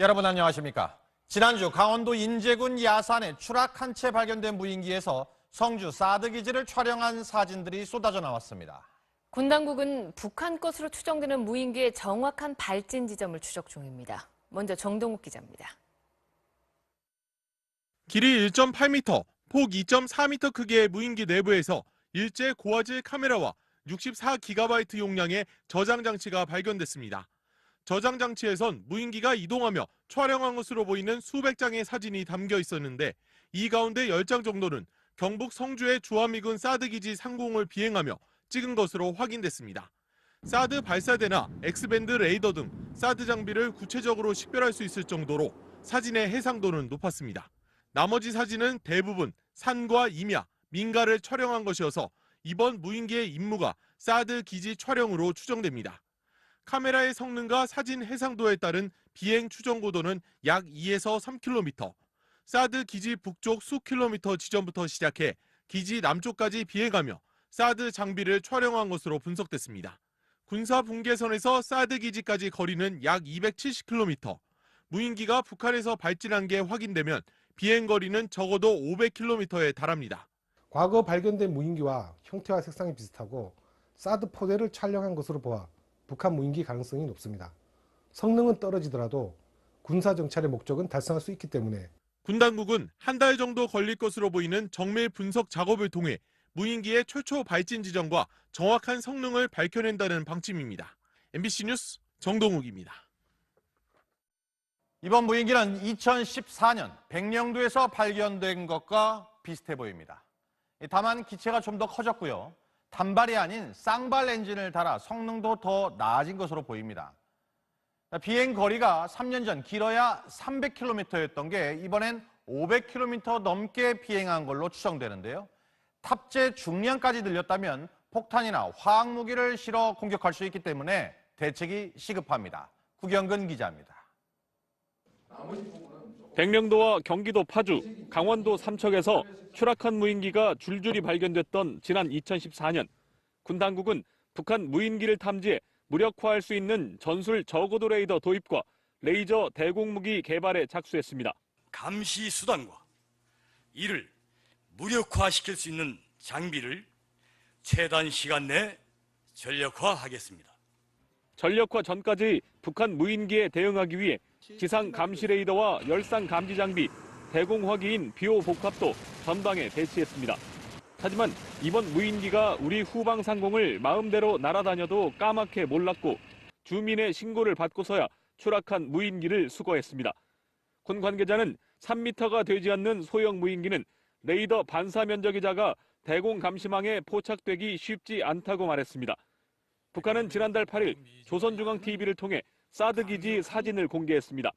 여러분 안녕하십니까? 지난주 강원도 인제군 야산에 추락 한 채 발견된 무인기에서 성주 사드 기지를 촬영한 사진들이 쏟아져 나왔습니다. 군 당국은 북한 것으로 추정되는 무인기의 정확한 발진 지점을 추적 중입니다. 먼저 정동욱 기자입니다. 길이 1.8m, 폭 2.4m 크기의 무인기 내부에서 일제 고화질 카메라와 64GB 용량의 저장 장치가 발견됐습니다. 저장 장치에선 무인기가 이동하며 촬영한 것으로 보이는 수백 장의 사진이 담겨 있었는데 이 가운데 10장 정도는 경북 성주의 주한미군 사드 기지 상공을 비행하며 찍은 것으로 확인됐습니다. 사드 발사대나 X밴드 레이더 등 사드 장비를 구체적으로 식별할 수 있을 정도로 사진의 해상도는 높았습니다. 나머지 사진은 대부분 산과 임야, 민가를 촬영한 것이어서 이번 무인기의 임무가 사드 기지 촬영으로 추정됩니다. 카메라의 성능과 사진 해상도에 따른 비행 추정 고도는 약 2에서 3km, 사드 기지 북쪽 수 킬로미터 지점부터 시작해 기지 남쪽까지 비행하며 사드 장비를 촬영한 것으로 분석됐습니다. 군사 분계선에서 사드 기지까지 거리는 약 270km, 무인기가 북한에서 발진한 게 확인되면 비행 거리는 적어도 500km에 달합니다. 과거 발견된 무인기와 형태와 색상이 비슷하고 사드 포대를 촬영한 것으로 보아 북한 무인기 가능성이 높습니다. 성능은 떨어지더라도 군사 정찰의 목적은 달성할 수 있기 때문에 군 당국은 한 달 정도 걸릴 것으로 보이는 정밀 분석 작업을 통해 무인기의 최초 발진 지점과 정확한 성능을 밝혀낸다는 방침입니다. MBC 뉴스 정동욱입니다. 이번 무인기는 2014년 백령도에서 발견된 것과 비슷해 보입니다. 다만 기체가 좀 더 커졌고요. 단발이 아닌 쌍발 엔진을 달아 성능도 더 나아진 것으로 보입니다. 비행 거리가 3년 전 길어야 300km였던 게 이번엔 500km 넘게 비행한 걸로 추정되는데요. 탑재 중량까지 늘렸다면 폭탄이나 화학무기를 실어 공격할 수 있기 때문에 대책이 시급합니다. 구경근 기자입니다. 백령도와 경기도 파주, 강원도 삼척에서 추락한 무인기가 줄줄이 발견됐던 지난 2014년, 군 당국은 북한 무인기를 탐지해 무력화할 수 있는 전술 저고도 레이더 도입과 레이저 대공무기 개발에 작수했습니다. 감시 수단과 이를 무력화시킬 수 있는 장비를 최단 시간 내 전력화하겠습니다. 전력화 전까지 북한 무인기에 대응하기 위해 지상 감시 레이더와 열상 감지 장비, 대공화기인 비호 복합도 전방에 배치했습니다. 하지만 이번 무인기가 우리 후방 상공을 마음대로 날아다녀도 까맣게 몰랐고 주민의 신고를 받고서야 추락한 무인기를 수거했습니다. 군 관계자는 3m가 되지 않는 소형 무인기는 레이더 반사 면적이 작아 대공 감시망에 포착되기 쉽지 않다고 말했습니다. 북한은 지난달 8일 조선중앙TV를 통해 사드 기지 사진을 공개했습니다.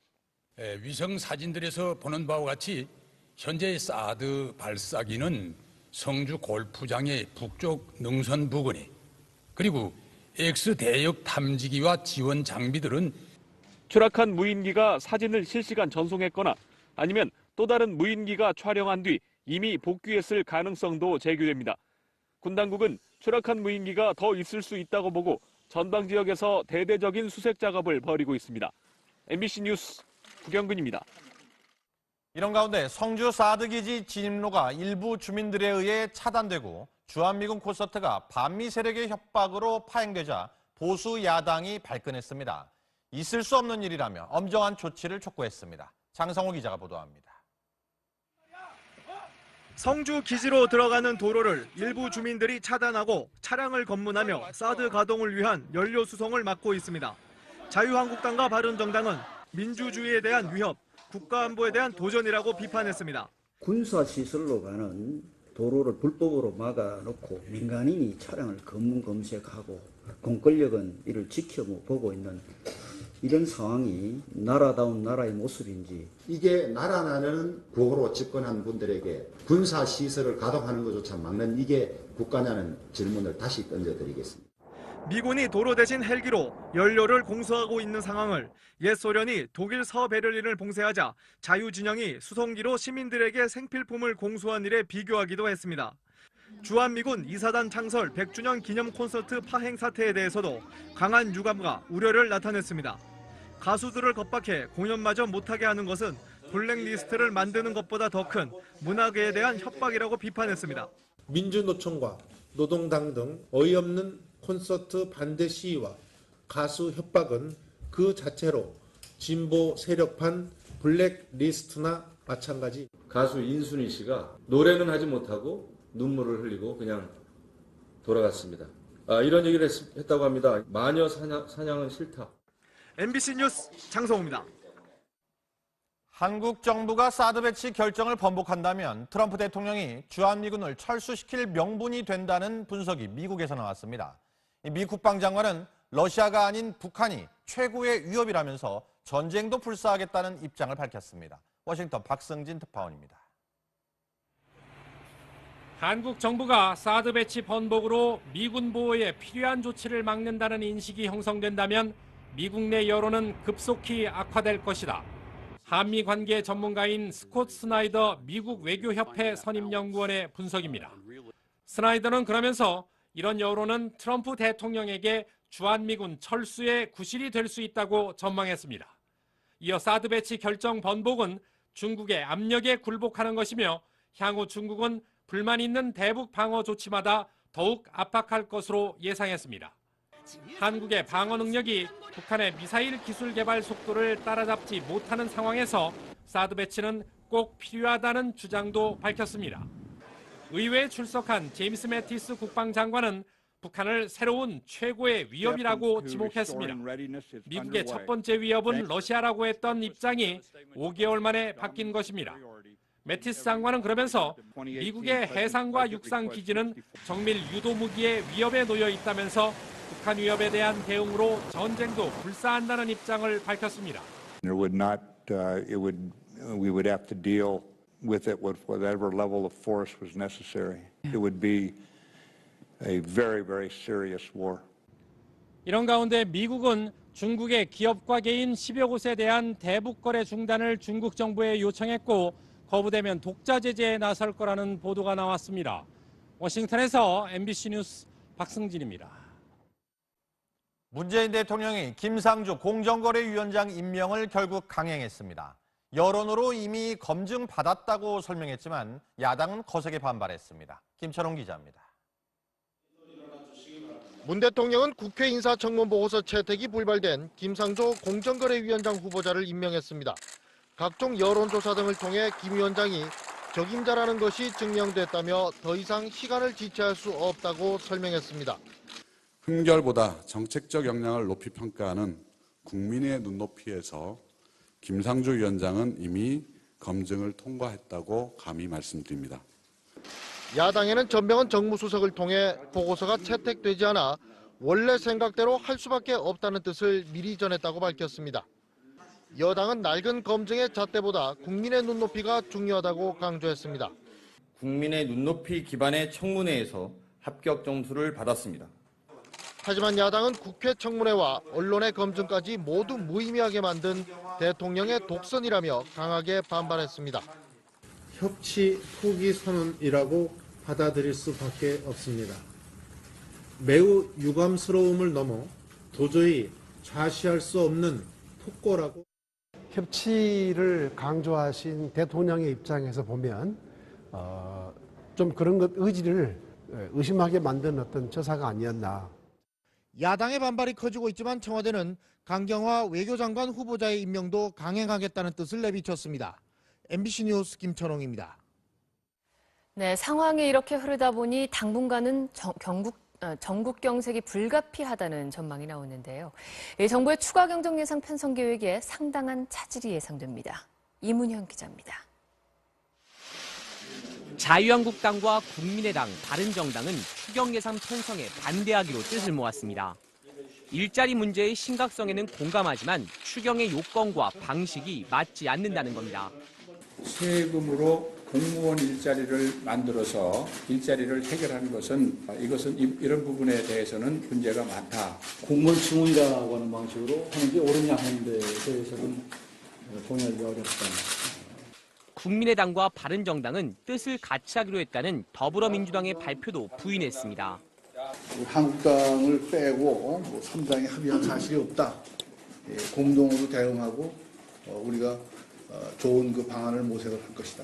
위성 사진들에서 보는 바와 같이 현재 사드 발사기는 성주 골프장의 북쪽 능선 부근에 그리고 X대역 탐지기와 지원 장비들은 추락한 무인기가 사진을 실시간 전송했거나 아니면 또 다른 무인기가 촬영한 뒤 이미 복귀했을 가능성도 제기됩니다. 군 당국은 추락한 무인기가 더 있을 수 있다고 보고 전방 지역에서 대대적인 수색 작업을 벌이고 있습니다. MBC 뉴스 구경근입니다. 이런 가운데 성주 사드 기지 진입로가 일부 주민들에 의해 차단되고 주한미군 콘서트가 반미 세력의 협박으로 파행되자 보수 야당이 발끈했습니다. 있을 수 없는 일이라며 엄정한 조치를 촉구했습니다. 장성호 기자가 보도합니다. 성주 기지로 들어가는 도로를 일부 주민들이 차단하고 차량을 검문하며 사드 가동을 위한 연료 수송을 막고 있습니다. 자유한국당과 바른정당은 민주주의에 대한 위협, 국가안보에 대한 도전이라고 비판했습니다. 군사시설로 가는 도로를 불법으로 막아놓고 민간인이 차량을 검문 검색하고 공권력은 이를 지켜보고 있는 이런 상황이 나라다운 나라의 모습인지, 이게 나라라는 구호로 집권한 분들에게 군사시설을 가동하는 것조차 막는 이게 국가냐는 질문을 다시 던져드리겠습니다. 미군이 도로 대신 헬기로 연료를 공수하고 있는 상황을 옛 소련이 독일 서베를린을 봉쇄하자 자유진영이 수송기로 시민들에게 생필품을 공수한 일에 비교하기도 했습니다. 주한미군 2사단 창설 100주년 기념 콘서트 파행 사태에 대해서도 강한 유감과 우려를 나타냈습니다. 가수들을 겁박해 공연마저 못하게 하는 것은 블랙리스트를 만드는 것보다 더 큰 문화계에 대한 협박이라고 비판했습니다. 민주노총과 노동당 등 어이없는 콘서트 반대 시위와 가수 협박은 그 자체로 진보 세력판 블랙리스트나 마찬가지. 가수 인순이 씨가 노래는 하지 못하고 눈물을 흘리고 그냥 돌아갔습니다. 이런 얘기를 했다고 합니다. 마녀 사냥은 싫다. MBC 뉴스 장성호입니다. 한국 정부가 사드 배치 결정을 번복한다면 트럼프 대통령이 주한미군을 철수시킬 명분이 된다는 분석이 미국에서 나왔습니다. 미 국방장관은 러시아가 아닌 북한이 최고의 위협이라면서 전쟁도 불사하겠다는 입장을 밝혔습니다. 워싱턴 박승진 특파원입니다. 한국 정부가 사드 배치 번복으로 미군 보호에 필요한 조치를 막는다는 인식이 형성된다면 미국 내 여론은 급속히 악화될 것이다. 한미 관계 전문가인 스콧 스나이더 미국 외교협회 선임연구원의 분석입니다. 스나이더는 그러면서 이런 여론은 트럼프 대통령에게 주한미군 철수의 구실이 될 수 있다고 전망했습니다. 이어 사드 배치 결정 번복은 중국의 압력에 굴복하는 것이며 향후 중국은 불만 있는 대북 방어 조치마다 더욱 압박할 것으로 예상했습니다. 한국의 방어 능력이 북한의 미사일 기술 개발 속도를 따라잡지 못하는 상황에서 사드 배치는 꼭 필요하다는 주장도 밝혔습니다. 의회에 출석한 제임스 매티스 국방장관은 북한을 새로운 최고의 위협이라고 지목했습니다. 미국의 첫 번째 위협은 러시아라고 했던 입장이 5개월 만에 바뀐 것입니다. 매티스 장관은 그러면서 미국의 해상과 육상 기지는 정밀 유도 무기의 위협에 놓여 있다면서 북한 위협에 대한 대응으로 전쟁도 불사한다는 입장을 밝혔습니다. We would have to deal with it with whatever level of force was necessary. It would be a very, very serious war. 이런 가운데 미국은 중국의 기업과 개인 10여 곳에 대한 대북 거래 중단을 중국 정부에 요청했고 거부되면 독자 제재에 나설 거라는 보도가 나왔습니다. 워싱턴에서 MBC 뉴스 박승진입니다. 문재인 대통령이 김상조 공정거래위원장 임명을 결국 강행했습니다. 여론으로 이미 검증받았다고 설명했지만 야당은 거세게 반발했습니다. 김철웅 기자입니다. 문 대통령은 국회 인사청문보고서 채택이 불발된 김상조 공정거래위원장 후보자를 임명했습니다. 각종 여론조사 등을 통해 김 위원장이 적임자라는 것이 증명됐다며 더 이상 시간을 지체할 수 없다고 설명했습니다. 흠결보다 정책적 역량을 높이 평가하는 국민의 눈높이에서 김상조 위원장은 이미 검증을 통과했다고 감히 말씀드립니다. 야당에는 전병헌 정무수석을 통해 보고서가 채택되지 않아 원래 생각대로 할 수밖에 없다는 뜻을 미리 전했다고 밝혔습니다. 여당은 낡은 검증의 잣대보다 국민의 눈높이가 중요하다고 강조했습니다. 국민의 눈높이 기반의 청문회에서 합격 점수를 받았습니다. 하지만 야당은 국회 청문회와 언론의 검증까지 모두 무의미하게 만든 대통령의 독선이라며 강하게 반발했습니다. 협치 포기 선언이라고 받아들일 수밖에 없습니다. 매우 유감스러움을 넘어 도저히 좌시할 수 없는 폭거라고. 협치를 강조하신 대통령의 입장에서 보면 좀 그런 것 의지를 의심하게 만든 어떤 처사가 아니었나. 야당의 반발이 커지고 있지만 청와대는 강경화 외교장관 후보자의 임명도 강행하겠다는 뜻을 내비쳤습니다. MBC 뉴스 김철웅입니다. 네, 상황이 이렇게 흐르다 보니 당분간은 전국 경색이 불가피하다는 전망이 나오는데요. 정부의 추가 경정 예산 편성 계획에 상당한 차질이 예상됩니다. 이문현 기자입니다. 자유한국당과 국민의당, 바른정당은 추경 예산 편성에 반대하기로 뜻을 모았습니다. 일자리 문제의 심각성에는 공감하지만 추경의 요건과 방식이 맞지 않는다는 겁니다. 세금으로 공무원 일자리를 만들어서 일자리를 해결하는 것은 이런 부분에 대해서는 문제가 많다. 공무원 증원이라고 하는 방식으로 하는 게 옳으냐 하는 데 대해서는 동의하기 어렵다. 국민의당과 바른정당은 뜻을 같이 하기로 했다는 더불어민주당의 발표도 부인했습니다. 한국당을 빼고 3당이 합의한 사실이 없다. 공동으로 대응하고 우리가 좋은 그 방안을 모색을 할 것이다.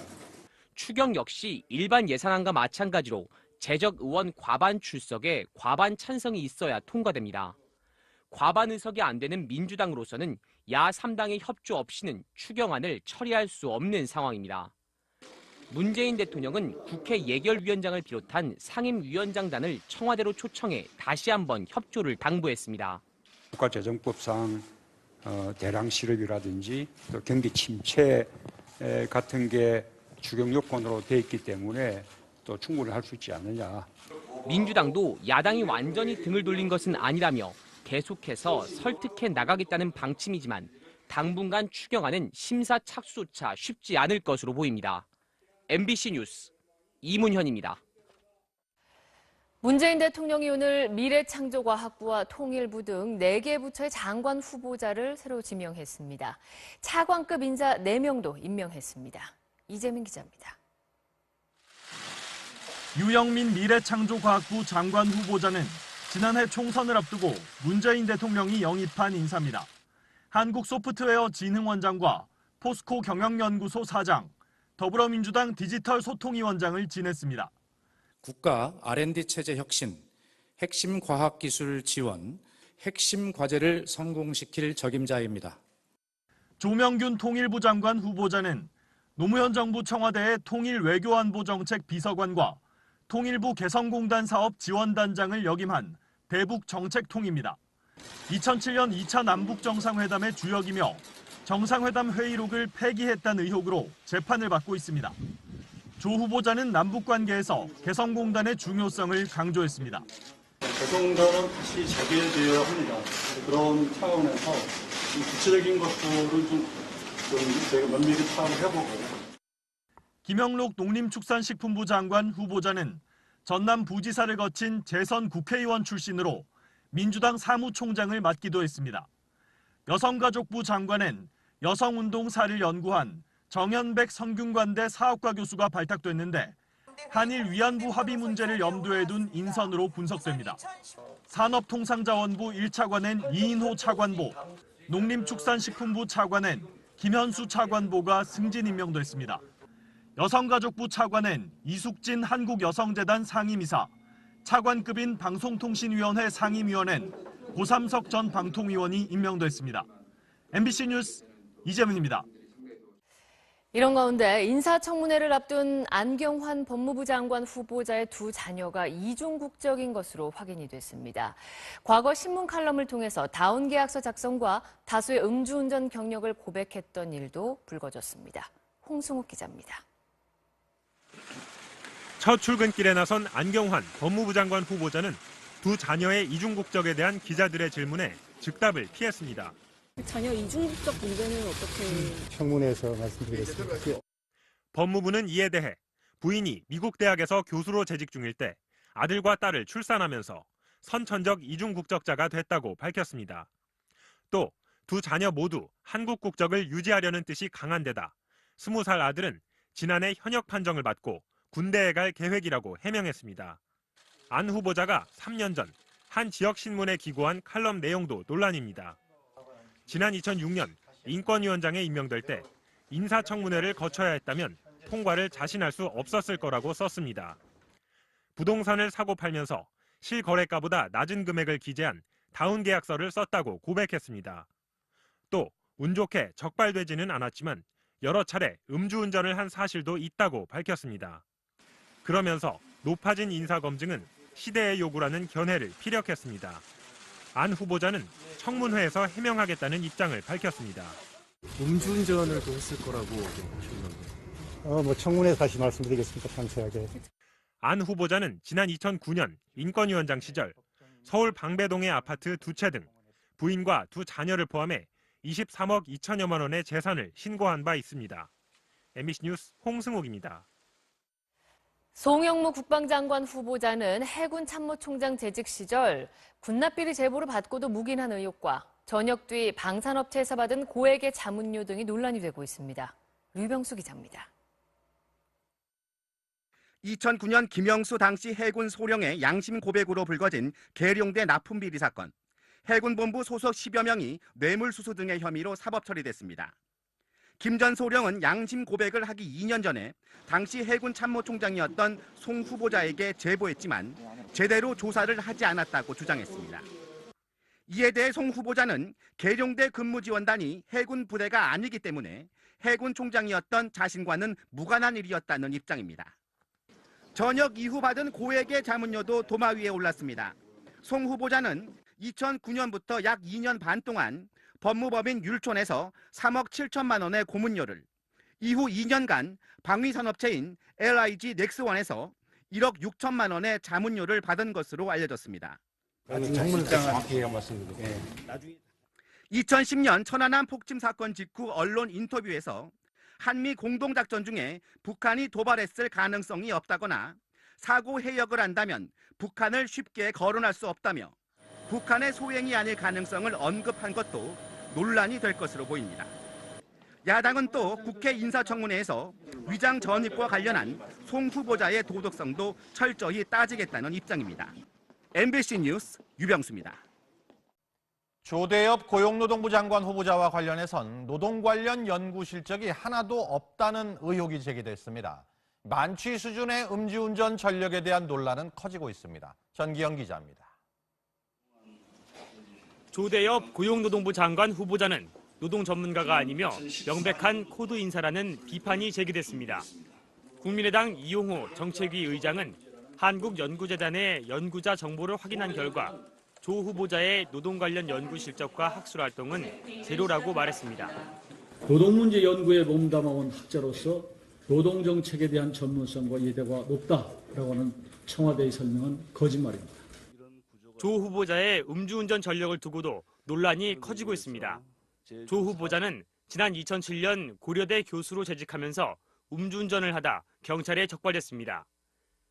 추경 역시 일반 예산안과 마찬가지로 재적 의원 과반 출석에 과반 찬성이 있어야 통과됩니다. 과반 의석이 안 되는 민주당으로서는 야 3당의 협조 없이는 추경안을 처리할 수 없는 상황입니다. 문재인 대통령은 국회 예결위원장을 비롯한 상임위원장단을 청와대로 초청해 다시 한번 협조를 당부했습니다. 국가재정법상 대량 실업이라든지 또 경기 침체 같은 게 추경 요건으로 돼 있기 때문에 또 충분히 할 수 있지 않느냐. 민주당도 야당이 완전히 등을 돌린 것은 아니라며 계속해서 설득해 나가겠다는 방침이지만 당분간 추경안은 심사 착수조차 쉽지 않을 것으로 보입니다. MBC 뉴스 이문현입니다. 문재인 대통령이 오늘 미래창조과학부와 통일부 등 4개 부처의 장관 후보자를 새로 지명했습니다. 차관급 인사 4명도 임명했습니다. 이재민 기자입니다. 유영민 미래창조과학부 장관 후보자는 지난해 총선을 앞두고 문재인 대통령이 영입한 인사입니다. 한국소프트웨어진흥원장과 포스코 경영연구소 사장, 더불어민주당 디지털소통위원장을 지냈습니다. 국가 R&D 체제 혁신, 핵심 과학기술 지원, 핵심 과제를 성공시킬 적임자입니다. 조명균 통일부 장관 후보자는 노무현 정부 청와대의 통일외교안보정책 비서관과 통일부 개성공단 사업 지원단장을 역임한 대북정책통입니다. 2007년 2차 남북정상회담의 주역이며 정상회담 회의록을 폐기했다는 의혹으로 재판을 받고 있습니다. 조 후보자는 남북관계에서 개성공단의 중요성을 강조했습니다. 개성공단은 다시 재개되어야 합니다. 그런 차원에서 구체적인 것들을 좀 저희가 면밀히 파악을 해보고. 김영록 농림축산식품부 장관 후보자는 전남 부지사를 거친 재선 국회의원 출신으로 민주당 사무총장을 맡기도 했습니다. 여성가족부 장관은 여성운동사를 연구한 정현백 성균관대 사학과 교수가 발탁됐는데 한일 위안부 합의 문제를 염두에 둔 인선으로 분석됩니다. 산업통상자원부 1차관엔 이인호 차관보, 농림축산식품부 차관엔 김현수 차관보가 승진 임명됐습니다. 여성가족부 차관엔 이숙진 한국여성재단 상임이사, 차관급인 방송통신위원회 상임위원엔 고삼석 전 방통위원이 임명됐습니다. MBC 뉴스 이재민입니다. 이런 가운데 인사청문회를 앞둔 안경환 법무부 장관 후보자의 두 자녀가 이중 국적인 것으로 확인이 됐습니다. 과거 신문 칼럼을 통해서 다운 계약서 작성과 다수의 음주운전 경력을 고백했던 일도 불거졌습니다. 홍승욱 기자입니다. 첫 출근길에 나선 안경환 법무부 장관 후보자는 두 자녀의 이중 국적에 대한 기자들의 질문에 즉답을 피했습니다. 자녀 이중 국적 문제는 어떻게? 청문회에서 말씀드리겠습니다. 법무부는 이에 대해 부인이 미국 대학에서 교수로 재직 중일 때 아들과 딸을 출산하면서 선천적 이중 국적자가 됐다고 밝혔습니다. 또 두 자녀 모두 한국 국적을 유지하려는 뜻이 강한 데다 20살 아들은 지난해 현역 판정을 받고 군대에 갈 계획이라고 해명했습니다. 안 후보자가 3년 전 한 지역신문에 기고한 칼럼 내용도 논란입니다. 지난 2006년 인권위원장에 임명될 때 인사청문회를 거쳐야 했다면 통과를 자신할 수 없었을 거라고 썼습니다. 부동산을 사고 팔면서 실거래가보다 낮은 금액을 기재한 다운 계약서를 썼다고 고백했습니다. 또 운 좋게 적발되지는 않았지만 여러 차례 음주운전을 한 사실도 있다고 밝혔습니다. 그러면서 높아진 인사검증은 시대의 요구라는 견해를 피력했습니다. 안 후보자는 청문회에서 해명하겠다는 입장을 밝혔습니다. 음주운전을 또 했을 거라고 보시는 청문회에서 다시 말씀드리겠습니다. 상세하게. 안 후보자는 지난 2009년 인권위원장 시절 서울 방배동의 아파트 2채 등 부인과 두 자녀를 포함해 23억 2천여만 원의 재산을 신고한 바 있습니다. MBC 뉴스 홍승욱입니다. 송영무 국방장관 후보자는 해군 참모총장 재직 시절 군납비리 제보를 받고도 묵인한 의혹과 전역 뒤 방산업체에서 받은 고액의 자문료 등이 논란이 되고 있습니다. 류병수 기자입니다. 2009년 김영수 당시 해군 소령의 양심 고백으로 불거진 계룡대 납품비리 사건. 해군본부 소속 10여 명이 뇌물수수 등의 혐의로 사법 처리됐습니다. 김 전 소령은 양심 고백을 하기 2년 전에 당시 해군 참모총장이었던 송 후보자에게 제보했지만 제대로 조사를 하지 않았다고 주장했습니다. 이에 대해 송 후보자는 계룡대 근무지원단이 해군 부대가 아니기 때문에 해군 총장이었던 자신과는 무관한 일이었다는 입장입니다. 전역 이후 받은 고액의 자문료도 도마 위에 올랐습니다. 송 후보자는 2009년부터 약 2년 반 동안 법무법인 율촌에서 3억 7천만 원의 고문료를, 이후 2년간 방위산업체인 LIG 넥스원에서 1억 6천만 원의 자문료를 받은 것으로 알려졌습니다. 정확히 말씀드립니다. 2010년 천안함 폭침 사건 직후 언론 인터뷰에서 한미 공동작전 중에 북한이 도발했을 가능성이 없다거나 사고 해역을 한다면 북한을 쉽게 거론할 수 없다며 북한의 소행이 아닐 가능성을 언급한 것도 논란이 될 것으로 보입니다. 야당은 또 국회 인사청문회에서 위장 전입과 관련한 송 후보자의 도덕성도 철저히 따지겠다는 입장입니다. MBC 뉴스 유병수입니다. 조대엽 고용노동부 장관 후보자와 관련해선 노동 관련 연구 실적이 하나도 없다는 의혹이 제기됐습니다. 만취 수준의 음주운전 전력에 대한 논란은 커지고 있습니다. 전기영 기자입니다. 조대엽 고용노동부 장관 후보자는 노동 전문가가 아니며 명백한 코드 인사라는 비판이 제기됐습니다. 국민의당 이용호 정책위 의장은 한국연구재단의 연구자 정보를 확인한 결과 조 후보자의 노동 관련 연구 실적과 학술 활동은 제로라고 말했습니다. 노동 문제 연구에 몸담아온 학자로서 노동 정책에 대한 전문성과 이해도가 높다라고 하는 청와대의 설명은 거짓말입니다. 조 후보자의 음주운전 전력을 두고도 논란이 커지고 있습니다. 조 후보자는 지난 2007년 고려대 교수로 재직하면서 음주운전을 하다 경찰에 적발됐습니다.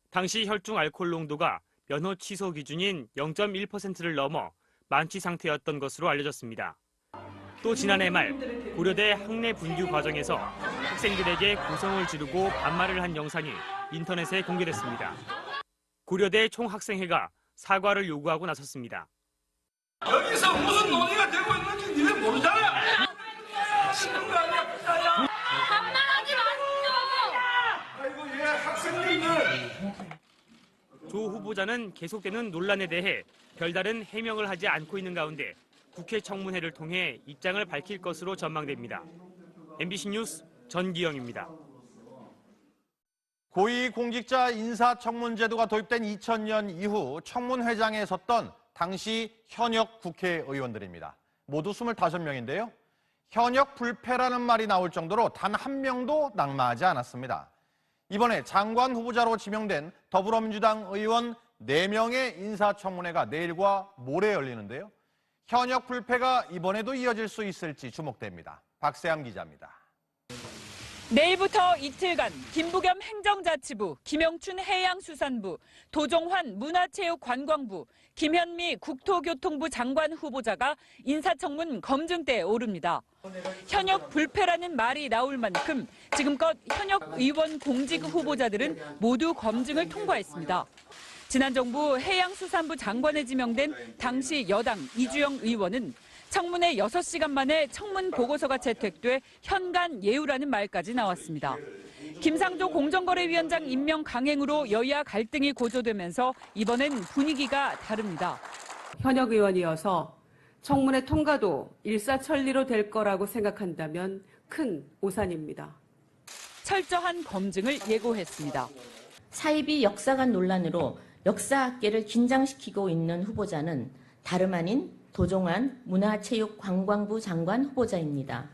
당시 혈중 알코올 농도가 면허 취소 기준인 0.1%를 넘어 만취 상태였던 것으로 알려졌습니다. 또 지난해 말 고려대 학내 분규 과정에서 학생들에게 고성을 지르고 반말을 한 영상이 인터넷에 공개됐습니다. 고려대 총학생회가 사과를 요구하고 나섰습니다. 여기서 무슨 논의가 되고 있는지 니네 모르잖아. 미치는 거 아니야, 부자야. 반말하지 마세요. 아이고 얘 학생들들. 조 후보자는 계속되는 논란에 대해 별다른 해명을 하지 않고 있는 가운데 국회 청문회를 통해 입장을 밝힐 것으로 전망됩니다. MBC 뉴스 전기영입니다. 고위공직자 인사청문제도가 도입된 2000년 이후 청문회장에 섰던 당시 현역 국회의원들입니다. 모두 25명인데요. 현역 불패라는 말이 나올 정도로 단 한 명도 낙마하지 않았습니다. 이번에 장관 후보자로 지명된 더불어민주당 의원 4명의 인사청문회가 내일과 모레 열리는데요. 현역 불패가 이번에도 이어질 수 있을지 주목됩니다. 박세암 기자입니다. 내일부터 이틀간 김부겸 행정자치부, 김영춘 해양수산부, 도종환 문화체육관광부, 김현미 국토교통부 장관 후보자가 인사청문 검증대에 오릅니다. 현역 불패라는 말이 나올 만큼 지금껏 현역 의원 공직 후보자들은 모두 검증을 통과했습니다. 지난 정부 해양수산부 장관에 지명된 당시 여당 이주영 의원은 청문회 6시간 만에 청문 보고서가 채택돼 현간 예우라는 말까지 나왔습니다. 김상조 공정거래위원장 임명 강행으로 여야 갈등이 고조되면서 이번엔 분위기가 다릅니다. 현역 의원이어서 청문회 통과도 일사천리로 될 거라고 생각한다면 큰 오산입니다. 철저한 검증을 예고했습니다. 사이비 역사관 논란으로 역사학계를 긴장시키고 있는 후보자는 다름 아닌 도종환 문화체육관광부 장관 후보자입니다.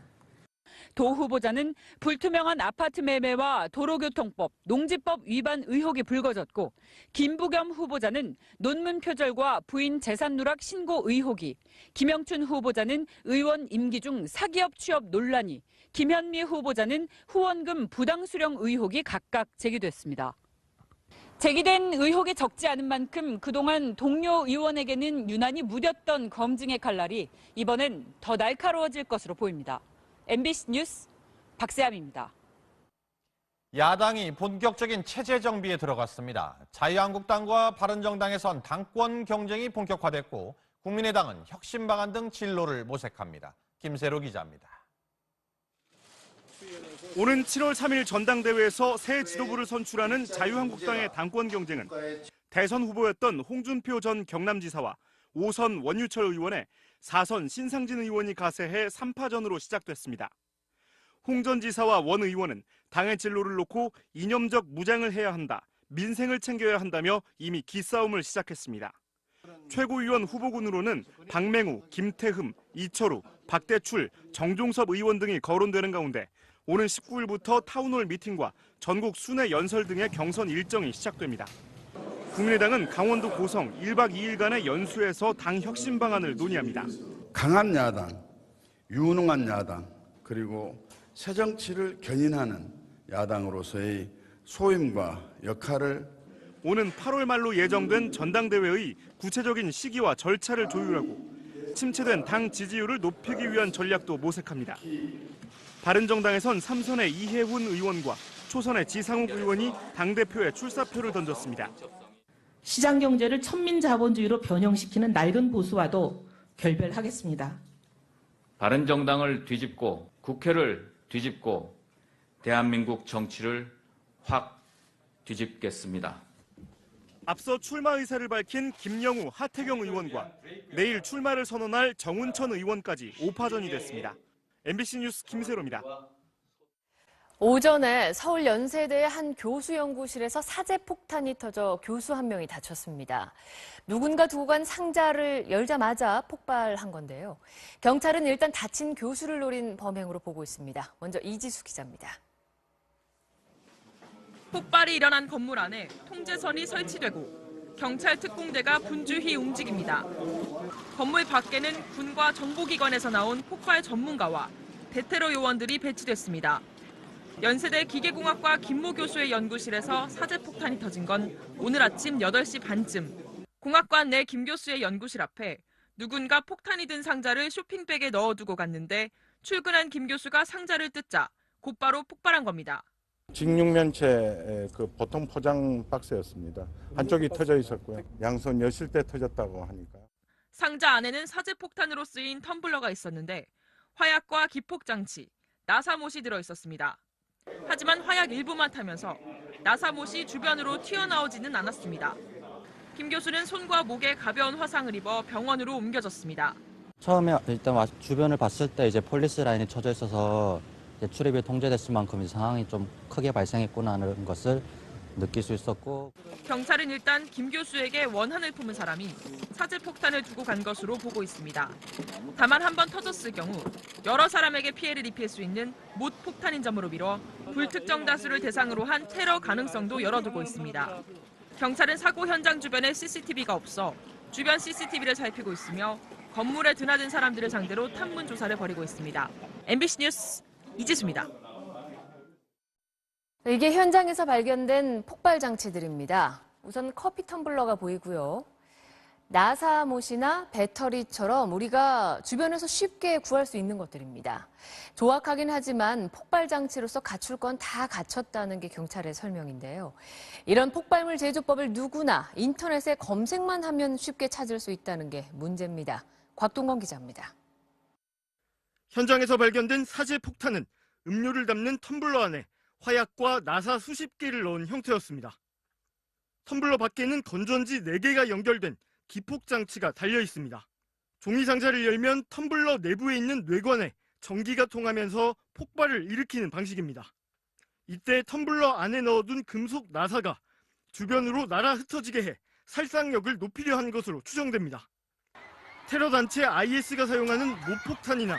도 후보자는 불투명한 아파트 매매와 도로교통법, 농지법 위반 의혹이 불거졌고 김부겸 후보자는 논문 표절과 부인 재산 누락 신고 의혹이, 김영춘 후보자는 의원 임기 중 사기업 취업 논란이, 김현미 후보자는 후원금 부당 수령 의혹이 각각 제기됐습니다. 제기된 의혹이 적지 않은 만큼 그동안 동료 의원에게는 유난히 무뎠던 검증의 칼날이 이번엔 더 날카로워질 것으로 보입니다. MBC 뉴스 박세암입니다. 야당이 본격적인 체제 정비에 들어갔습니다. 자유한국당과 바른정당에선 당권 경쟁이 본격화됐고 국민의당은 혁신 방안 등 진로를 모색합니다. 김세로 기자입니다. 오는 7월 3일 전당대회에서 새 지도부를 선출하는 자유한국당의 당권 경쟁은 대선 후보였던 홍준표 전 경남지사와 5선 원유철 의원의 4선 신상진 의원이 가세해 3파전으로 시작됐습니다. 홍 전 지사와 원 의원은 당의 진로를 놓고 이념적 무장을 해야 한다, 민생을 챙겨야 한다며 이미 기싸움을 시작했습니다. 최고위원 후보군으로는 박맹우, 김태흠, 이철우, 박대출, 정종섭 의원 등이 거론되는 가운데 오는 19일부터 타운홀 미팅과 전국 순회 연설 등의 경선 일정이 시작됩니다. 국민의당은 강원도 고성 1박 2일간의 연수에서 당 혁신 방안을 논의합니다. 강한 야당, 유능한 야당, 그리고 새정치를 견인하는 야당으로서의 소임과 역할을 오는 8월 말로 예정된 전당대회의 구체적인 시기와 절차를 조율하고 침체된 당 지지율을 높이기 위한 전략도 모색합니다. 바른정당에선 3선의 이해훈 의원과 초선의 지상욱 의원이 당대표에 출사표를 던졌습니다. 시장경제를 천민자본주의로 변형시키는 낡은 보수와도 결별하겠습니다. 바른정당을 뒤집고 국회를 뒤집고 대한민국 정치를 확 뒤집겠습니다. 앞서 출마 의사를 밝힌 김영우, 하태경 의원과 내일 출마를 선언할 정운천 의원까지 5파전이 됐습니다. MBC 뉴스 김세로입니다. 오전에 서울 연세대의 한 교수 연구실에서 사제폭탄이 터져 교수 한 명이 다쳤습니다. 누군가 두고 간 상자를 열자마자 폭발한 건데요. 경찰은 일단 다친 교수를 노린 범행으로 보고 있습니다. 먼저 이지수 기자입니다. 폭발이 일어난 건물 안에 통제선이 설치되고 경찰 특공대가 분주히 움직입니다. 건물 밖에는 군과 정보기관에서 나온 폭발 전문가와 대테러 요원들이 배치됐습니다. 연세대 기계공학과 김모 교수의 연구실에서 사제폭탄이 터진 건 오늘 아침 8시 반쯤. 공학관 내 김 교수의 연구실 앞에 누군가 폭탄이 든 상자를 쇼핑백에 넣어두고 갔는데 출근한 김 교수가 상자를 뜯자 곧바로 폭발한 겁니다. 직육면체 그 보통 포장 박스였습니다. 한쪽이 터져 있었고요. 양손 여실 때 터졌다고 하니까. 상자 안에는 사제폭탄으로 쓰인 텀블러가 있었는데 화약과 기폭장치, 나사못이 들어있었습니다. 하지만 화약 일부만 타면서 나사못이 주변으로 튀어나오지는 않았습니다. 김 교수는 손과 목에 가벼운 화상을 입어 병원으로 옮겨졌습니다. 처음에 일단 주변을 봤을 때 이제 폴리스 라인이 쳐져 있어서 출입이 통제됐을 만큼 상황이 좀 크게 발생했구나는 것을 느낄 수 있었고. 경찰은 일단 김 교수에게 원한을 품은 사람이 사제폭탄을 두고 간 것으로 보고 있습니다. 다만 한 번 터졌을 경우 여러 사람에게 피해를 입힐 수 있는 못 폭탄인 점으로 미뤄 불특정 다수를 대상으로 한 테러 가능성도 열어두고 있습니다. 경찰은 사고 현장 주변에 CCTV가 없어 주변 CCTV를 살피고 있으며 건물에 드나든 사람들을 상대로 탐문 조사를 벌이고 있습니다. MBC 뉴스 이지수입니다. 이게 현장에서 발견된 폭발 장치들입니다. 우선 커피 텀블러가 보이고요. 나사못이나 배터리처럼 우리가 주변에서 쉽게 구할 수 있는 것들입니다. 조악하긴 하지만 폭발 장치로서 갖출 건 다 갖췄다는 게 경찰의 설명인데요. 이런 폭발물 제조법을 누구나 인터넷에 검색만 하면 쉽게 찾을 수 있다는 게 문제입니다. 곽동건 기자입니다. 현장에서 발견된 사제폭탄은 음료를 담는 텀블러 안에 화약과 나사 수십 개를 넣은 형태였습니다. 텀블러 밖에는 건전지 4개가 연결된 기폭장치가 달려 있습니다. 종이 상자를 열면 텀블러 내부에 있는 뇌관에 전기가 통하면서 폭발을 일으키는 방식입니다. 이때 텀블러 안에 넣어둔 금속 나사가 주변으로 날아 흩어지게 해 살상력을 높이려 한 것으로 추정됩니다. 테러 단체 IS가 사용하는 모폭탄이나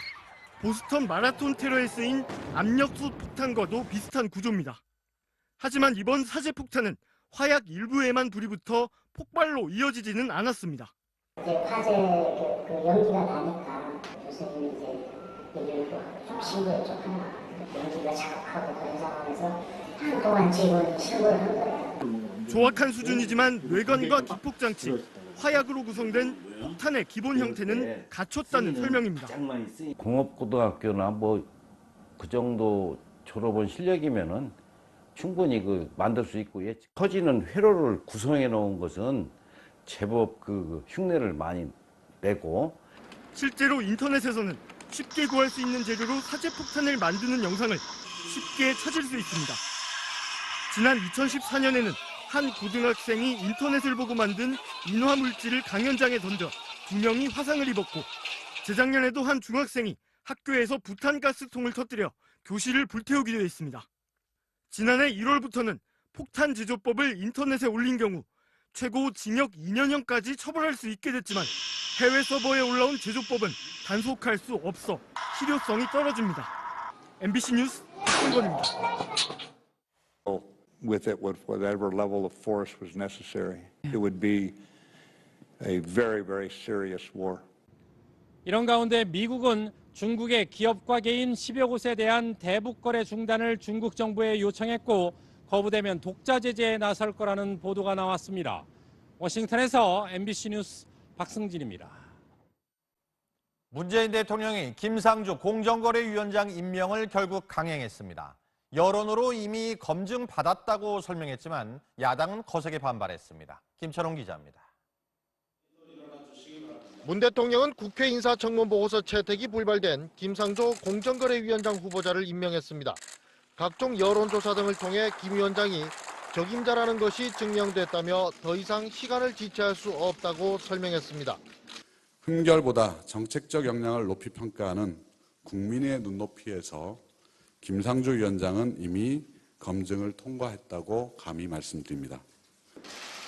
보스턴 마라톤 테러에 쓰인 압력솥 폭탄과도 비슷한 구조입니다. 하지만 이번 사제폭탄은 화약 일부에만 불이 붙어 폭발로 이어지지는 않았습니다. 화재 연기가 나니까 교수님이 여기를 좀 신고를 좀 하나 연기가 자극하고 그런 상황에서 한동안 직원이 신고를 한 거예요. 조악한 수준이지만 뇌관과 기폭장치, 화약으로 구성된 폭탄의 기본 형태는 갖췄다는 설명입니다. 공업고등학교나 그 정도 졸업원 실력이면은 충분히 만들 수 있고, 터지는 회로를 구성해 놓은 것은 제법 흉내를 많이 내고 실제로 인터넷에서는 쉽게 구할 수 있는 재료로 사제폭탄을 만드는 영상을 쉽게 찾을 수 있습니다. 지난 2014년에는 한 고등학생이 인터넷을 보고 만든 인화물질을 강연장에 던져 2명이 화상을 입었고, 재작년에도 한 중학생이 학교에서 부탄가스통을 터뜨려 교실을 불태우기도 했습니다. 지난해 1월부터는 폭탄 제조법을 인터넷에 올린 경우 최고 징역 2년형까지 처벌할 수 있게 됐지만, 해외 서버에 올라온 제조법은 단속할 수 없어 실효성이 떨어집니다. MBC 뉴스 박근건입니다. With it, with whatever level of force was necessary, it would be a very, very serious war. 이런 가운데 미국은 중국의 기업과 개인 10여 곳에 대한 대북 거래 중단을 중국 정부에 요청했고, 거부되면 독자 제재에 나설 거라는 보도가 나왔습니다. 워싱턴에서 MBC 뉴스 박승진입니다. 문재인 대통령이 김상조 공정거래위원장 임명을 결국 강행했습니다. 여론으로 이미 검증받았다고 설명했지만 야당은 거세게 반발했습니다. 김철웅 기자입니다. 문 대통령은 국회 인사청문보고서 채택이 불발된 김상조 공정거래위원장 후보자를 임명했습니다. 각종 여론조사 등을 통해 김 위원장이 적임자라는 것이 증명됐다며 더 이상 시간을 지체할 수 없다고 설명했습니다. 흠결보다 정책적 역량을 높이 평가하는 국민의 눈높이에서 김상조 위원장은 이미 검증을 통과했다고 감히 말씀드립니다.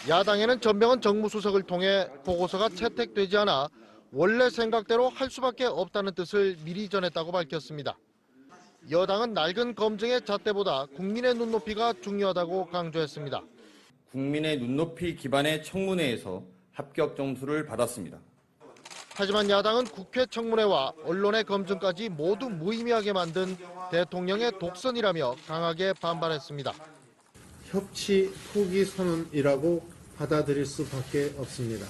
야당에는 전병헌 정무수석을 통해 보고서가 채택되지 않아 원래 생각대로 할 수밖에 없다는 뜻을 미리 전했다고 밝혔습니다. 여당은 낡은 검증의 잣대보다 국민의 눈높이가 중요하다고 강조했습니다. 국민의 눈높이 기반의 청문회에서 합격 점수를 받았습니다. 하지만 야당은 국회 청문회와 언론의 검증까지 모두 무의미하게 만든 대통령의 독선이라며 강하게 반발했습니다. 협치 포기 선언이라고 받아들일 수밖에 없습니다.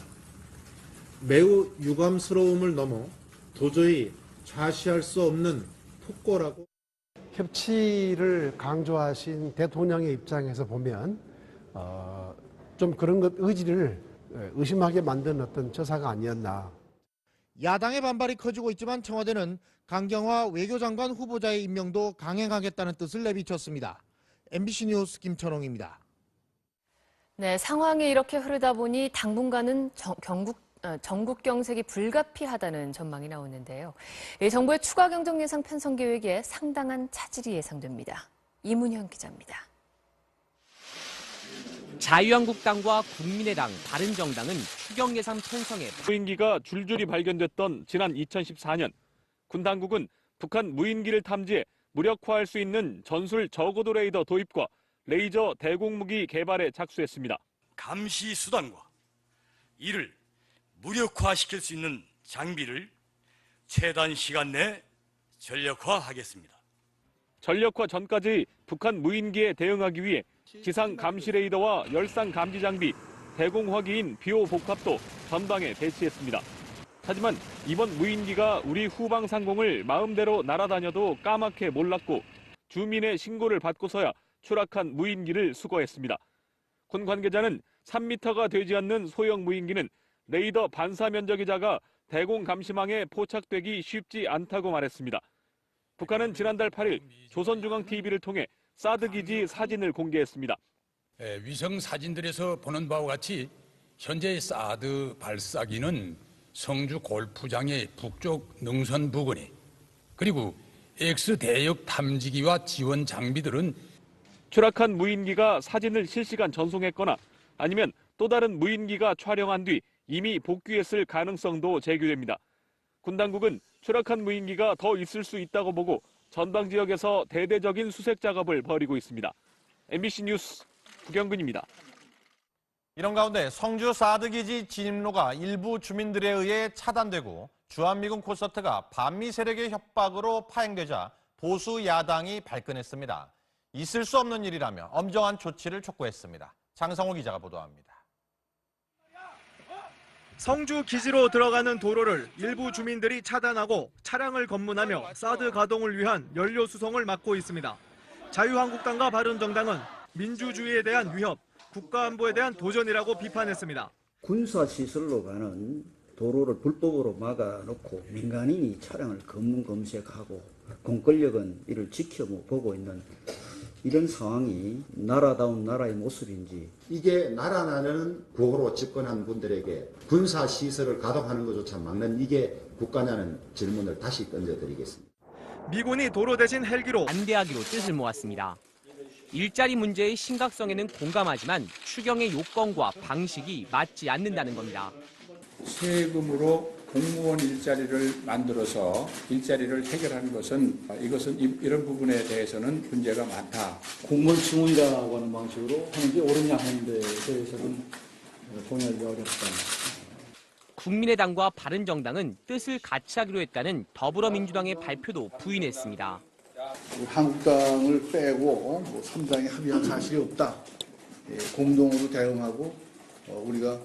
매우 유감스러움을 넘어 도저히 좌시할 수 없는 폭거라고. 협치를 강조하신 대통령의 입장에서 보면 좀 그런 것 의지를 의심하게 만든 어떤 처사가 아니었나. 야당의 반발이 커지고 있지만 청와대는 강경화 외교장관 후보자의 임명도 강행하겠다는 뜻을 내비쳤습니다. MBC 뉴스 김철웅입니다. 네, 상황이 이렇게 흐르다 보니 당분간은 전국 경색이 불가피하다는 전망이 나오는데요. 정부의 추가 경정 예산 편성 계획에 상당한 차질이 예상됩니다. 이문현 기자입니다. 자유한국당과 국민의당, 바른정당은 추경 예산 편성에 무인기가 줄줄이 발견됐던 지난 2014년, 군 당국은 북한 무인기를 탐지해 무력화할 수 있는 전술 저고도 레이더 도입과 레이저 대공무기 개발에 착수했습니다. 감시 수단과 이를 무력화시킬 수 있는 장비를 최단 시간 내 전력화하겠습니다. 전력화 전까지 북한 무인기에 대응하기 위해 지상 감시 레이더와 열상 감지 장비, 대공화기인 비호 복합도 전방에 배치했습니다. 하지만 이번 무인기가 우리 후방 상공을 마음대로 날아다녀도 까맣게 몰랐고 주민의 신고를 받고서야 추락한 무인기를 수거했습니다. 군 관계자는 3m가 되지 않는 소형 무인기는 레이더 반사 면적이 작아 대공 감시망에 포착되기 쉽지 않다고 말했습니다. 북한은 지난달 8일 조선중앙TV를 통해 사드 기지 사진을 공개했습니다. 위성 사진들에서 보는 바와 같이 현재 사드 발사기는 성주 골프장의 북쪽 능선 부근에, 그리고 X대역 탐지기와 지원 장비들은 추락한 무인기가 사진을 실시간 전송했거나 아니면 또 다른 무인기가 촬영한 뒤 이미 복귀했을 가능성도 제기됩니다. 군 당국은 추락한 무인기가 더 있을 수 있다고 보고 전방 지역에서 대대적인 수색 작업을 벌이고 있습니다. MBC 뉴스 구경근입니다. 이런 가운데 성주 사드기지 진입로가 일부 주민들에 의해 차단되고 주한미군 콘서트가 반미 세력의 협박으로 파행되자 보수 야당이 발끈했습니다. 있을 수 없는 일이라며 엄정한 조치를 촉구했습니다. 장성호 기자가 보도합니다. 성주 기지로 들어가는 도로를 일부 주민들이 차단하고 차량을 검문하며 사드 가동을 위한 연료 수송을 막고 있습니다. 자유한국당과 바른정당은 민주주의에 대한 위협, 국가안보에 대한 도전이라고 비판했습니다. 군사시설로 가는 도로를 불법으로 막아놓고 민간인이 차량을 검문 검색하고 공권력은 이를 지켜보고 있는 이런 상황이 나라다운 나라의 모습인지. 이게 나라냐는 구호로 집권한 분들에게 군사시설을 가동하는 것조차 막는 이게 국가냐는 질문을 다시 던져드리겠습니다. 미군이 도로 대신 헬기로 반대하기로 뜻을 모았습니다. 일자리 문제의 심각성에는 공감하지만 추경의 요건과 방식이 맞지 않는다는 겁니다. 세금으로 공무원 일자리를 만들어서 일자리를 해결하는 것은 이것은 이런 부분에 대해서는 문제가 많다. 공무원 증원이라고 하는 방식으로 하는 게 옳으냐 하는 데 대해서는 동의하기 어렵다. 국민의당과 바른정당은 뜻을 같이 하기로 했다는 더불어민주당의 발표도 부인했습니다. 한국당을 빼고 3당이 합의한 사실이 없다. 공동으로 대응하고 우리가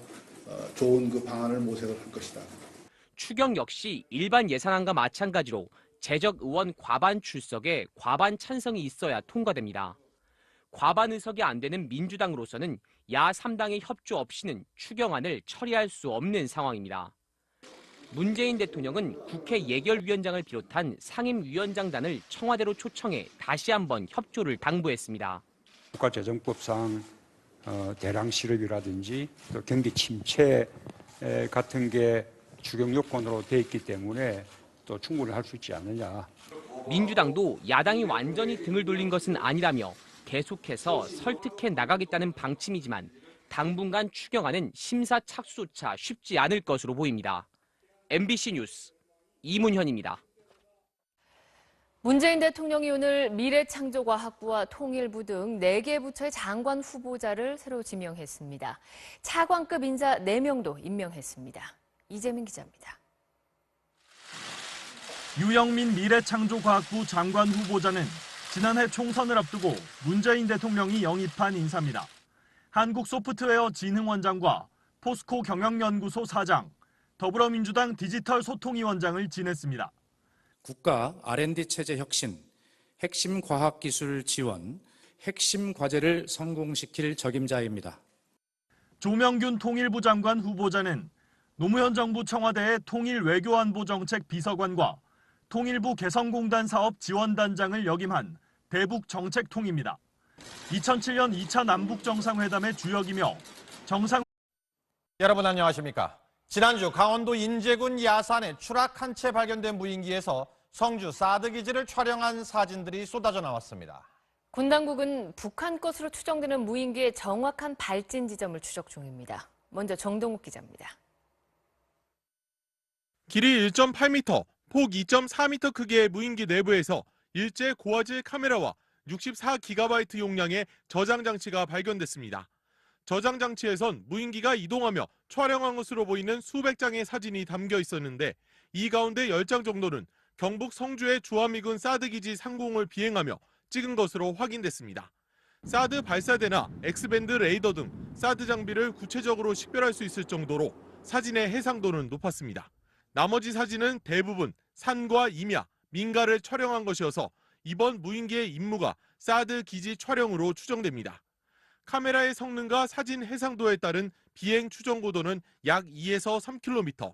좋은 그 방안을 모색을 할 것이다. 추경 역시 일반 예산안과 마찬가지로 재적 의원 과반 출석에 과반 찬성이 있어야 통과됩니다. 과반 의석이 안 되는 민주당으로서는 야 3당의 협조 없이는 추경안을 처리할 수 없는 상황입니다. 문재인 대통령은 국회 예결위원장을 비롯한 상임위원장단을 청와대로 초청해 다시 한번 협조를 당부했습니다. 국가재정법상 대량 실업이라든지 또 경기 침체 같은 게 추경 요건으로 돼 있기 때문에 또 충분히 할 수 있지 않느냐. 민주당도 야당이 완전히 등을 돌린 것은 아니라며 계속해서 설득해 나가겠다는 방침이지만 당분간 추경안은 심사 착수조차 쉽지 않을 것으로 보입니다. MBC 뉴스 이문현입니다. 문재인 대통령이 오늘 미래창조과학부와 통일부 등 4개 부처의 장관 후보자를 새로 지명했습니다. 차관급 인사 4명도 임명했습니다. 이재민 기자입니다. 유영민 미래창조과학부 장관 후보자는 지난해 총선을 앞두고 문재인 대통령이 영입한 인사입니다. 한국소프트웨어진흥원장과 포스코 경영연구소 사장, 더불어민주당 디지털소통위원장을 지냈습니다. 국가 R&D 체제 혁신, 핵심 과학기술 지원, 핵심 과제를 성공시킬 적임자입니다. 조명균 통일부 장관 후보자는 노무현 정부 청와대의 통일외교안보정책 비서관과 통일부 개성공단 사업 지원단장을 역임한 대북정책통입니다. 2007년 2차 남북정상회담의 주역이며 여러분 안녕하십니까? 지난주 강원도 인제군 야산에 추락한 채 발견된 무인기에서 성주 사드 기지를 촬영한 사진들이 쏟아져 나왔습니다. 군 당국은 북한 것으로 추정되는 무인기의 정확한 발진 지점을 추적 중입니다. 먼저 정동욱 기자입니다. 길이 1.8m, 폭 2.4m 크기의 무인기 내부에서 일제 고화질 카메라와 64GB 용량의 저장 장치가 발견됐습니다. 저장 장치에선 무인기가 이동하며 촬영한 것으로 보이는 수백 장의 사진이 담겨 있었는데 이 가운데 10장 정도는 경북 성주의 주한미군 사드 기지 상공을 비행하며 찍은 것으로 확인됐습니다. 사드 발사대나 X밴드 레이더 등 사드 장비를 구체적으로 식별할 수 있을 정도로 사진의 해상도는 높았습니다. 나머지 사진은 대부분 산과 임야, 민가를 촬영한 것이어서 이번 무인기의 임무가 사드 기지 촬영으로 추정됩니다. 카메라의 성능과 사진 해상도에 따른 비행 추정 고도는 약 2에서 3km,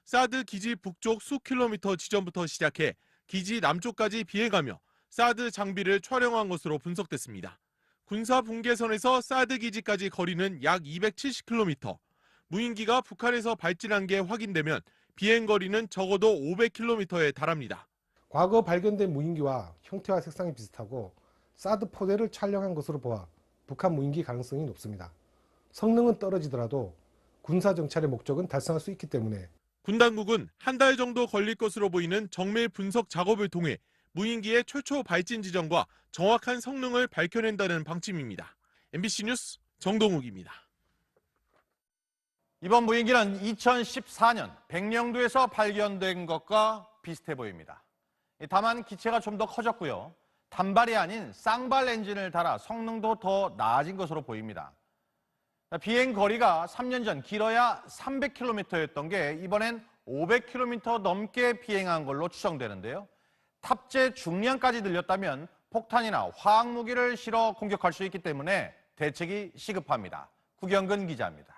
사드 기지 북쪽 수 킬로미터 지점부터 시작해 기지 남쪽까지 비행하며 사드 장비를 촬영한 것으로 분석됐습니다. 군사 분계선에서 사드 기지까지 거리는 약 270km, 무인기가 북한에서 발진한 게 확인되면 비행 거리는 적어도 500km에 달합니다. 과거 발견된 무인기와 형태와 색상이 비슷하고 사드 포대를 촬영한 것으로 보아 북한 무인기 가능성이 높습니다. 성능은 떨어지더라도 군사 정찰의 목적은 달성할 수 있기 때문에 군 당국은 한 달 정도 걸릴 것으로 보이는 정밀 분석 작업을 통해 무인기의 최초 발진 지점과 정확한 성능을 밝혀낸다는 방침입니다. MBC 뉴스 정동욱입니다. 이번 무인기는 2014년 백령도에서 발견된 것과 비슷해 보입니다. 다만 기체가 좀 더 커졌고요. 단발이 아닌 쌍발 엔진을 달아 성능도 더 나아진 것으로 보입니다. 비행 거리가 3년 전 길어야 300km였던 게 이번엔 500km 넘게 비행한 걸로 추정되는데요. 탑재 중량까지 늘렸다면 폭탄이나 화학 무기를 실어 공격할 수 있기 때문에 대책이 시급합니다. 구경근 기자입니다.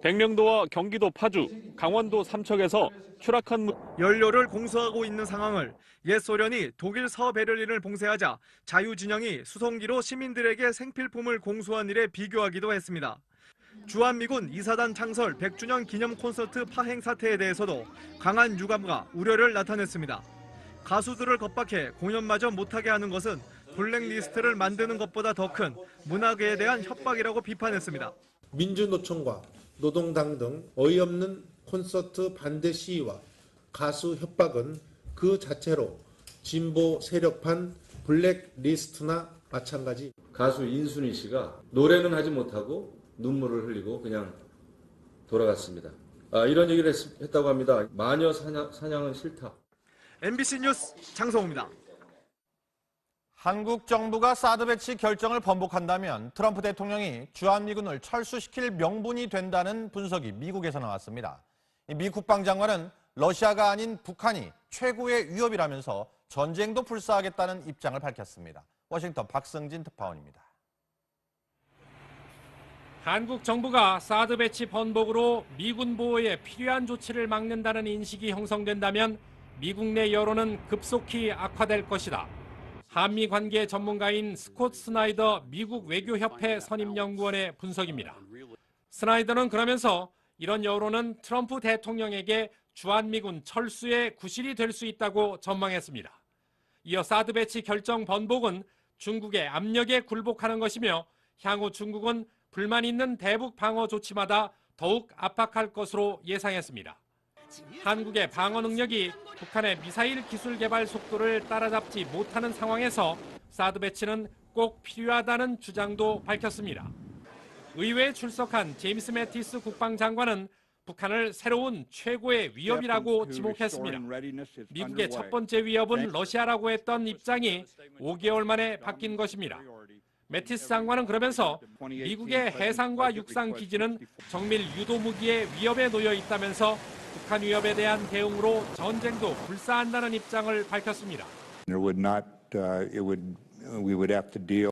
백령도와 경기도 파주, 강원도 삼척에서 추락한 연료를 공수하고 있는 상황을 옛 소련이 독일 서베를린을 봉쇄하자 자유진영이 수송기로 시민들에게 생필품을 공수한 일에 비교하기도 했습니다. 주한미군 이사단 창설 100주년 기념 콘서트 파행 사태에 대해서도 강한 유감과 우려를 나타냈습니다. 가수들을 겁박해 공연마저 못하게 하는 것은 블랙리스트를 만드는 것보다 더 큰 문화계에 대한 협박이라고 비판했습니다. 민주노총과 노동당 등 어이없는 콘서트 반대 시위와 가수 협박은 그 자체로 진보 세력판 블랙리스트나 마찬가지. 가수 인순이 씨가 노래는 하지 못하고 눈물을 흘리고 그냥 돌아갔습니다. 이런 얘기를 했다고 합니다. 마녀 사냥은 싫다. MBC 뉴스 장성호입니다. 한국 정부가 사드 배치 결정을 번복한다면 트럼프 대통령이 주한미군을 철수시킬 명분이 된다는 분석이 미국에서 나왔습니다. 미 국방장관은 러시아가 아닌 북한이 최고의 위협이라면서 전쟁도 불사하겠다는 입장을 밝혔습니다. 워싱턴 박승진 특파원입니다. 한국 정부가 사드 배치 번복으로 미군 보호에 필요한 조치를 막는다는 인식이 형성된다면 미국 내 여론은 급속히 악화될 것이다. 한미 관계 전문가인 스콧 스나이더 미국 외교협회 선임연구원의 분석입니다. 스나이더는 그러면서 이런 여론은 트럼프 대통령에게 주한미군 철수의 구실이 될 수 있다고 전망했습니다. 이어 사드 배치 결정 번복은 중국의 압력에 굴복하는 것이며 향후 중국은 불만 있는 대북 방어 조치마다 더욱 압박할 것으로 예상했습니다. 한국의 방어 능력이 북한의 미사일 기술 개발 속도를 따라잡지 못하는 상황에서 사드 배치는 꼭 필요하다는 주장도 밝혔습니다. 의회에 출석한 제임스 매티스 국방장관은 북한을 새로운 최고의 위협이라고 지목했습니다. 미국의 첫 번째 위협은 러시아라고 했던 입장이 5개월 만에 바뀐 것입니다. 매티스 장관은 그러면서 미국의 해상과 육상 기지는 정밀 유도 무기의 위협에 놓여 있다면서 북한 위협에 대한 대응으로 전쟁도 불사한다는 입장을 밝혔습니다. We would have to deal